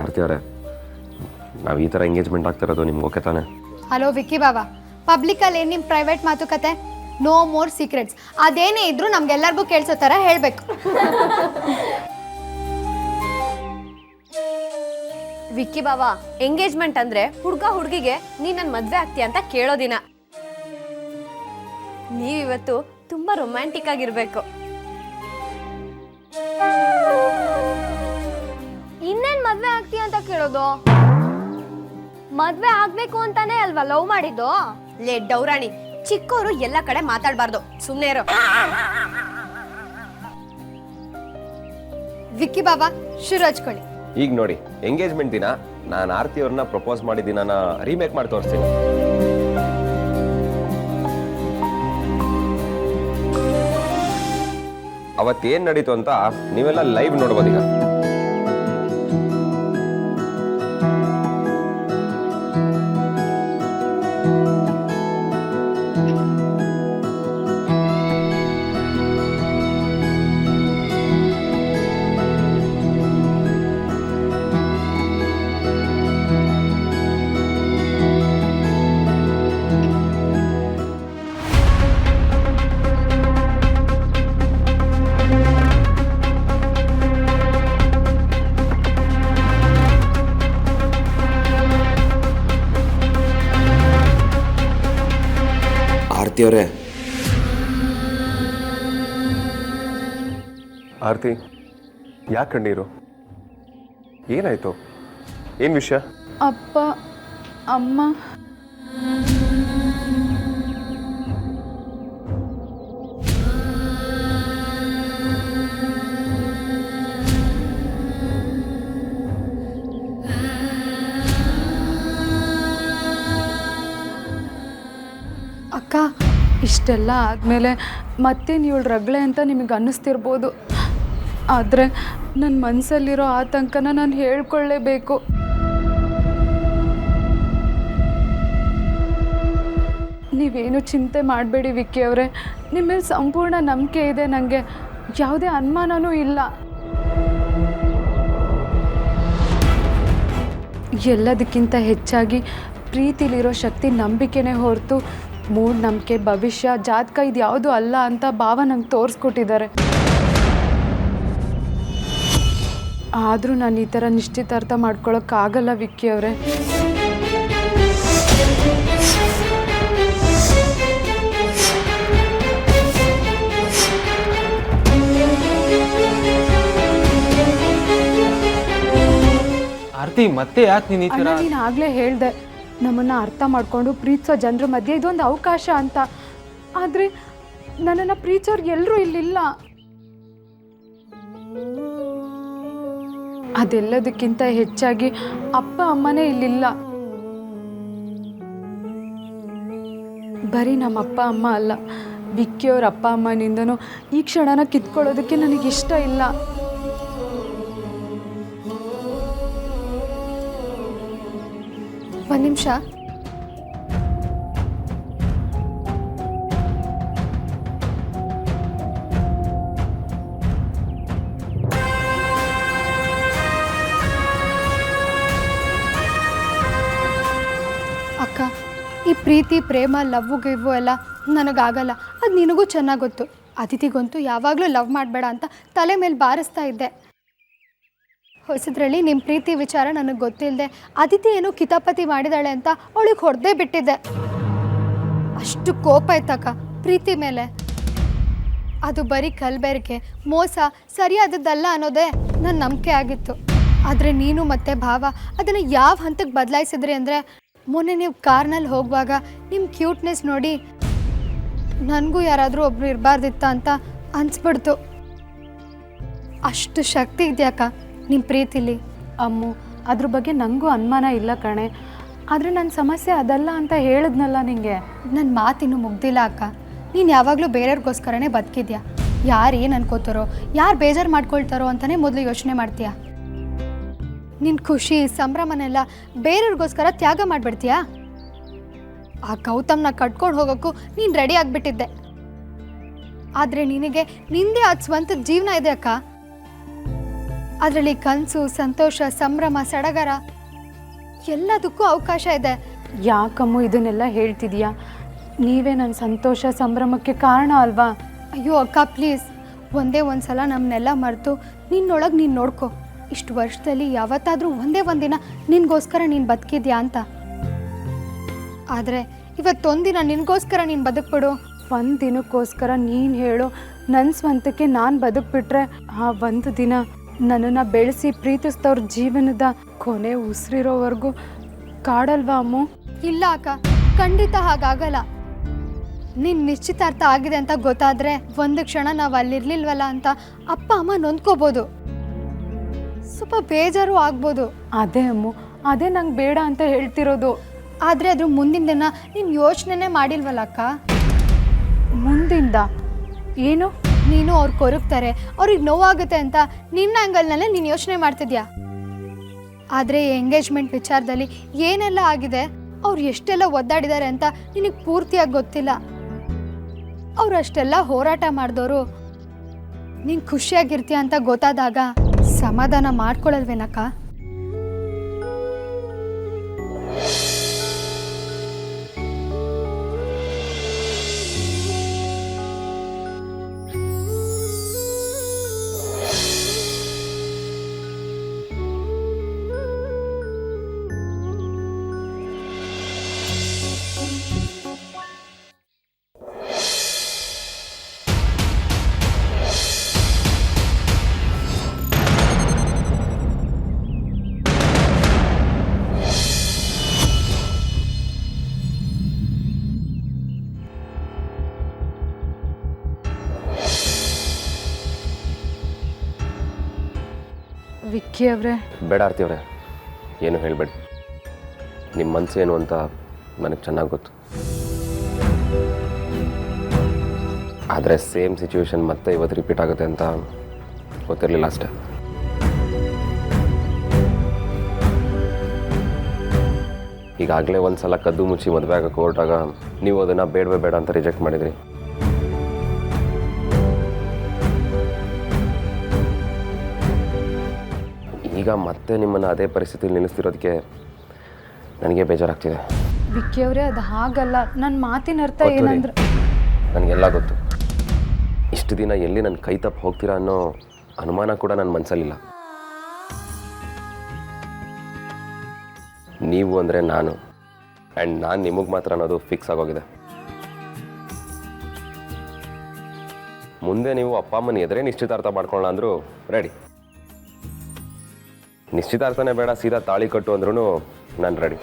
ಆರ್ತಿ ಅವರೇ, ನಾವು ಈ ಥರ ಎಂಗೇಜ್ಮೆಂಟ್ ಆಗ್ತಿರೋದು ನಿಮ್ಗೆ ಓಕೆ ತಾನೆ? ಹಲೋ ವಿಕ್ಕಿ ಬಾಬಾ, ಪಬ್ಲಿಕಲ್ಲಿ ಏನು ನಿಮ್ಮ ಪ್ರೈವೇಟ್ ಮಾತುಕತೆ? No more secrets. ಅದೇನೇ ಇದ್ರೂ ನಮ್ಗೆಲ್ಲರಿಗೂ ಕೇಳಿಸೋ ಥರ ಹೇಳಬೇಕು. ವಿಕ್ಕಿ ಬಾಬಾ, ಎಂಗೇಜ್ಮೆಂಟ್ ಅಂದ್ರೆ ಹುಡುಗಿಗೆ ನೀನ್ ನನ್ನ ಮದ್ವೆ ಆಗ್ತೀಯ ಅಂತ ಕೇಳೋ ದಿನ. ನೀವಿವತ್ತು ತುಂಬಾ ರೊಮ್ಯಾಂಟಿಕ್ ಆಗಿರ್ಬೇಕು. ಇನ್ನೇನ್ ಮದ್ವೆ ಆಗ್ತೀಯ ಅಂತ ಕೇಳೋದು? ಮದ್ವೆ ಆಗ್ಬೇಕು ಅಂತಾನೆ ಅಲ್ವಾ ಲವ್ ಮಾಡಿದ್ದು? ಲೇ ಡೌರಾಣಿ, ಚಿಕ್ಕವರು ಎಲ್ಲ ಕಡೆ ಮಾತಾಡಬಾರ್ದು, ಸುಮ್ಮನೆ ಇರೋ. ವಿಕ್ಕಿ ಬಾಬಾ, ಶುರು ಹಚ್ಕೊಳ್ಳಿ. ಈಗ ನೋಡಿ, ಎಂಗೇಜ್ಮೆಂಟ್ ದಿನ ನಾನು ಆರ್ತಿ ಅವ್ರನ್ನ ಪ್ರಪೋಸ್ ಮಾಡಿದ ದಿನಾನ ರೀಮೇಕ್ ಮಾಡಿ ತೋರಿಸ್ತೀನಿ. ಅವತ್ತೇನು ನಡೀತು ಅಂತ ನೀವೆಲ್ಲ ಲೈವ್ ನೋಡ್ಬೋದೀಗ. ಆರ್ತಿಯವರೇ, ಆರ್ತಿ, ಯಾಕೆ ಕಣ್ಣೀರು? ಏನಾಯ್ತು? ಏನು ವಿಷಯ? ಅಪ್ಪ ಅಮ್ಮ ಅಕ್ಕ, ಇಷ್ಟೆಲ್ಲ ಆದಮೇಲೆ ಮತ್ತೇನು ಇವಳು ರಗಳೆ ಅಂತ ನಿಮಗೆ ಅನ್ನಿಸ್ತಿರ್ಬೋದು. ಆದರೆ ನನ್ನ ಮನಸ್ಸಲ್ಲಿರೋ ಆತಂಕನ ನಾನು ಹೇಳ್ಕೊಳ್ಳೇಬೇಕು. ನೀವೇನು ಚಿಂತೆ ಮಾಡಬೇಡಿ ವಿಕ್ಕಿ ಅವರೇ, ನಿಮ್ಮ ಮೇಲೆ ಸಂಪೂರ್ಣ ನಂಬಿಕೆ ಇದೆ. ನನಗೆ ಯಾವುದೇ ಅನುಮಾನನೂ ಇಲ್ಲ. ಎಲ್ಲದಕ್ಕಿಂತ ಹೆಚ್ಚಾಗಿ ಪ್ರೀತಿಲಿರೋ ಶಕ್ತಿ ನಂಬಿಕೆನೇ ಹೊರತು ಮೂಢನಂಬಿಕೆ, ಭವಿಷ್ಯ, ಜಾತಕ ಇದು ಯಾವುದೂ ಅಲ್ಲ ಅಂತ ಭಾವ ನಂಗೆ ತೋರಿಸ್ಕೊಟ್ಟಿದ್ದಾರೆ. ಆದರೂ ನಾನು ಈ ಥರ ನಿಶ್ಚಿತಾರ್ಥ ಮಾಡ್ಕೊಳಕ್ಕಾಗಲ್ಲ ವಿಕ್ಕಿ ಅವರೇ. ಆರ್ತಿ, ಮತ್ತೆ ಯಾಕೆ ನೀನು ಈ ಥರ? ನೀನು ಆಗಲೇ ಹೇಳಿದೆ, ನಮ್ಮನ್ನು ಅರ್ಥ ಮಾಡಿಕೊಂಡು ಪ್ರೀತಿಸೋ ಜನರ ಮಧ್ಯೆ ಇದೊಂದು ಅವಕಾಶ ಅಂತ. ಆದರೆ ನನ್ನನ್ನು ಪ್ರೀತಿಸೋರು ಎಲ್ಲರೂ ಇಲ್ಲಿಲ್ಲ. ಅದೆಲ್ಲದಕ್ಕಿಂತ ಹೆಚ್ಚಾಗಿ ಅಪ್ಪ ಅಮ್ಮನೇ ಇಲ್ಲಿಲ್ಲ. ಬರೀ ನಮ್ಮ ಅಪ್ಪ ಅಮ್ಮ ಅಲ್ಲ, ವಿಕ್ಕಿಯವ್ರ ಅಪ್ಪ ಅಮ್ಮನಿಂದನೂ ಈ ಕ್ಷಣನ ಕಿತ್ಕೊಳ್ಳೋದಕ್ಕೆ ನನಗಿಷ್ಟ ಇಲ್ಲ. ಒಂದು ನಿಮಿಷ. ಅಕ್ಕ, ಈ ಪ್ರೀತಿ, ಪ್ರೇಮ, ಲವ್ವು ಗಿವ್ವು ಎಲ್ಲ ನನಗಾಗಲ್ಲ. ಅದು ನಿನಗೂ ಚೆನ್ನಾಗಿ ಗೊತ್ತು. ಅದಿತಿಗಂತೂ ಯಾವಾಗಲೂ ಲವ್ ಮಾಡಬೇಡ ಅಂತ ತಲೆ ಮೇಲೆ ಬಾರಿಸ್ತಾ ಇದ್ದೆ. ಹೊಸದ್ರಲ್ಲಿ ನಿಮ್ಮ ಪ್ರೀತಿ ವಿಚಾರ ನನಗೆ ಗೊತ್ತಿಲ್ಲದೆ ಅದಿತಿ ಏನೋ ಕಿತಾಪತಿ ಮಾಡಿದಾಳೆ ಅಂತ ಅವಳಿಗೆ ಹೊಡೆದೇ ಬಿಟ್ಟಿದ್ದೆ. ಅಷ್ಟು ಕೋಪ ಆಯ್ತಕ್ಕ ಪ್ರೀತಿ ಮೇಲೆ. ಅದು ಬರೀ ಕಲ್ಬೇರಿಕೆ, ಮೋಸ, ಸರಿಯಾದದ್ದಲ್ಲ ಅನ್ನೋದೇ ನನ್ನ ನಂಬಿಕೆ ಆಗಿತ್ತು. ಆದರೆ ನೀನು ಮತ್ತು ಭಾವ ಅದನ್ನು ಯಾವ ಹಂತಕ್ಕೆ ಬದಲಾಯಿಸಿದ್ರಿ ಅಂದರೆ, ಮೊನ್ನೆ ನೀವು ಕಾರ್ನಲ್ಲಿ ಹೋಗುವಾಗ ನಿಮ್ಮ ಕ್ಯೂಟ್ನೆಸ್ ನೋಡಿ ನನಗೂ ಯಾರಾದರೂ ಒಬ್ಬರು ಇರಬಾರ್ದಿತ್ತ ಅಂತ ಅನಿಸ್ಬಿಡ್ತು. ಅಷ್ಟು ಶಕ್ತಿ ಇದೆಯಾಕ ನಿಮ್ಮ ಪ್ರೀತಿಲಿ. ಅಮ್ಮು, ಅದ್ರ ಬಗ್ಗೆ ನನಗೂ ಅನುಮಾನ ಇಲ್ಲ ಕಣೆ. ಆದರೆ ನನ್ನ ಸಮಸ್ಯೆ ಅದಲ್ಲ ಅಂತ ಹೇಳಿದ್ನಲ್ಲ ನಿಂಗೆ. ನನ್ನ ಮಾತಿನ್ನೂ ಮುಗ್ದಿಲ್ಲ ಅಕ್ಕ. ನೀನು ಯಾವಾಗಲೂ ಬೇರೆಯವ್ರಿಗೋಸ್ಕರನೇ ಬದುಕಿದ್ಯಾ. ಯಾರು ಏನು ಅನ್ಕೋತಾರೋ, ಯಾರು ಬೇಜಾರು ಮಾಡ್ಕೊಳ್ತಾರೋ ಅಂತಲೇ ಮೊದಲು ಯೋಚನೆ ಮಾಡ್ತೀಯಾ. ನಿನ್ನ ಖುಷಿ, ಸಂಭ್ರಮನೆಲ್ಲ ಬೇರೆಯವ್ರಿಗೋಸ್ಕರ ತ್ಯಾಗ ಮಾಡಿಬಿಡ್ತೀಯಾ. ಆ ಗೌತಮ್ನ ಕಟ್ಕೊಂಡು ಹೋಗೋಕ್ಕೂ ನೀನು ರೆಡಿ ಆಗಿಬಿಟ್ಟಿದ್ದೆ. ಆದರೆ ನಿನಗೆ ನಿಂದೇ ಅದು ಸ್ವಂತ ಜೀವನ ಇದೆ ಅಕ್ಕ. ಅದರಲ್ಲಿ ಕನಸು, ಸಂತೋಷ, ಸಂಭ್ರಮ, ಸಡಗರ ಎಲ್ಲದಕ್ಕೂ ಅವಕಾಶ ಇದೆ. ಯಾಕಮ್ಮು ಇದನ್ನೆಲ್ಲ ಹೇಳ್ತಿದೀಯಾ? ನೀವೇ ನನ್ನ ಸಂತೋಷ ಸಂಭ್ರಮಕ್ಕೆ ಕಾರಣ ಅಲ್ವಾ? ಅಯ್ಯೋ ಅಕ್ಕ, ಪ್ಲೀಸ್ ಒಂದೇ ಒಂದು ಸಲ ನಮ್ಮನ್ನೆಲ್ಲ ಮರೆತು ನಿನ್ನೊಳಗೆ ನೀನು ನೋಡ್ಕೊ. ಇಷ್ಟು ವರ್ಷದಲ್ಲಿ ಯಾವತ್ತಾದರೂ ಒಂದೇ ಒಂದಿನ ನಿನಗೋಸ್ಕರ ನೀನು ಬದುಕಿದ್ಯಾ ಅಂತ. ಆದರೆ ಇವತ್ತೊಂದಿನ ನಿನಗೋಸ್ಕರ ನೀನು ಬದುಕ್ಬಿಡು. ಒಂದು ದಿನಕ್ಕೋಸ್ಕರ ನೀನು ಹೇಳು ನನ್ನ ಸ್ವಂತಕ್ಕೆ ನಾನು ಬದುಕ್ಬಿಟ್ರೆ ಆ ಒಂದು ದಿನ ನನ್ನನ್ನು ಬೆಳೆಸಿ ಪ್ರೀತಿಸಿದವ್ರ ಜೀವನದ ಕೊನೆ ಉಸಿರಿರೋವರೆಗೂ ಕಾಡಲ್ವಾ ಅಮ್ಮು? ಇಲ್ಲ ಅಕ್ಕ, ಖಂಡಿತ ಹಾಗಾಗಲ್ಲ. ನಿನ್ನ ನಿಶ್ಚಿತಾರ್ಥ ಆಗಿದೆ ಅಂತ ಗೊತ್ತಾದರೆ ಒಂದು ಕ್ಷಣ ನಾವು ಅಲ್ಲಿರ್ಲಿಲ್ವಲ್ಲ ಅಂತ ಅಪ್ಪ ಅಮ್ಮ ನೊಂದ್ಕೋಬೋದು, ಸ್ವಲ್ಪ ಬೇಜಾರು ಆಗ್ಬೋದು. ಅದೇ ಅಮ್ಮು, ಅದೇ ನಂಗೆ ಬೇಡ ಅಂತ ಹೇಳ್ತಿರೋದು. ಆದರೆ ಅದ್ರ ಮುಂದಿನ ದಿನ ನೀನು ಯೋಚನೆನೇ ಮಾಡಿಲ್ವಲ್ಲ ಅಕ್ಕ. ಮುಂದಿಂದ ಏನು? ನೀನು ಅವ್ರು ಕೊರಗ್ತಾರೆ, ಅವ್ರಿಗೆ ನೋವಾಗುತ್ತೆ ಅಂತ ನಿನ್ನ ಆ್ಯಂಗಲ್ನಲ್ಲೇ ನೀನು ಯೋಚನೆ ಮಾಡ್ತಿದ್ಯಾ. ಆದರೆ ಈ ಎಂಗೇಜ್ಮೆಂಟ್ ವಿಚಾರದಲ್ಲಿ ಏನೆಲ್ಲ ಆಗಿದೆ, ಅವ್ರು ಎಷ್ಟೆಲ್ಲ ಒದ್ದಾಡಿದ್ದಾರೆ ಅಂತ ನಿನಗೆ ಪೂರ್ತಿಯಾಗಿ ಗೊತ್ತಿಲ್ಲ. ಅವ್ರು ಅಷ್ಟೆಲ್ಲ ಹೋರಾಟ ಮಾಡಿದವರು ನೀನು ಖುಷಿಯಾಗಿರ್ತೀಯ ಅಂತ ಗೊತ್ತಾದಾಗ ಸಮಾಧಾನ ಮಾಡ್ಕೊಳ್ಳಲ್ವೇನಕ್ಕ? ವಿಕ್ಕಿ ಅವರೇ, ಬೇಡ ಆರ್ತಿ ಅವರೇ, ಏನು ಹೇಳಬೇಡಿ. ನಿಮ್ಮ ಮನಸ್ಸು ಏನು ಅಂತ ನನಗೆ ಚೆನ್ನಾಗಿ ಗೊತ್ತು. ಆದರೆ ಸೇಮ್ ಸಿಚುವೇಶನ್ ಮತ್ತೆ ಇವತ್ತು ರಿಪೀಟ್ ಆಗುತ್ತೆ ಅಂತ ಗೊತ್ತಿರಲಿಲ್ಲ ಅಷ್ಟೇ. ಈಗಾಗಲೇ ಒಂದು ಸಲ ಕದ್ದು ಮುಚ್ಚಿ ಮದುವೆ ಆಗೋಕ್ಕೆ ಹೊರಟಾಗ ನೀವು ಅದನ್ನು ಬೇಡವೇ ಬೇಡ ಅಂತ ರಿಜೆಕ್ಟ್ ಮಾಡಿದ್ರಿ. ಈಗ ಮತ್ತೆ ನಿಮ್ಮನ್ನು ಅದೇ ಪರಿಸ್ಥಿತಿಯಲ್ಲಿ ನಿಲ್ಲಿಸ್ತಿರೋದಕ್ಕೆ ನನಗೆ ಬೇಜಾರಾಗ್ತಿದೆ. ವಿಕ್ಕಿ ಅವರೇ, ಅದು ಹಾಗಲ್ಲ. ನನ್ನ ಮಾತಿನ ಅರ್ಥ ಗೊತ್ತು ರೀ. ಏನಂದ್ರೆ ನನಗೆಲ್ಲ ಗೊತ್ತು. ಇಷ್ಟು ದಿನ ಎಲ್ಲಿ ನನ್ನ ಕೈ ತಪ್ಪು ಹೋಗ್ತೀರಾ ಅನ್ನೋ ಅನುಮಾನ ಕೂಡ ನನ್ನ ಮನಸ್ಸಲ್ಲಿಲ್ಲ. ನೀವು ಅಂದರೆ ನಾನು, ಆ್ಯಂಡ್ ನಾನು ನಿಮಗೆ ಮಾತ್ರ ಅನ್ನೋದು ಫಿಕ್ಸ್ ಆಗೋಗಿದೆ. ಮುಂದೆ ನೀವು ಅಪ್ಪ ಅಮ್ಮನ ಎದುರೇ ನಿಶ್ಚಿತಾರ್ಥ ಮಾಡ್ಕೊಳ್ಳೋಣ ಅಂದರೂ ರೆಡಿ. ನಿಶ್ಚಿತಾರ್ಥನೇ ಬೇಡ, ಸೀದಾ ತಾಳಿ ಕಟ್ಟು ಅಂದ್ರೂ ನಾನು ರೆಡಿ.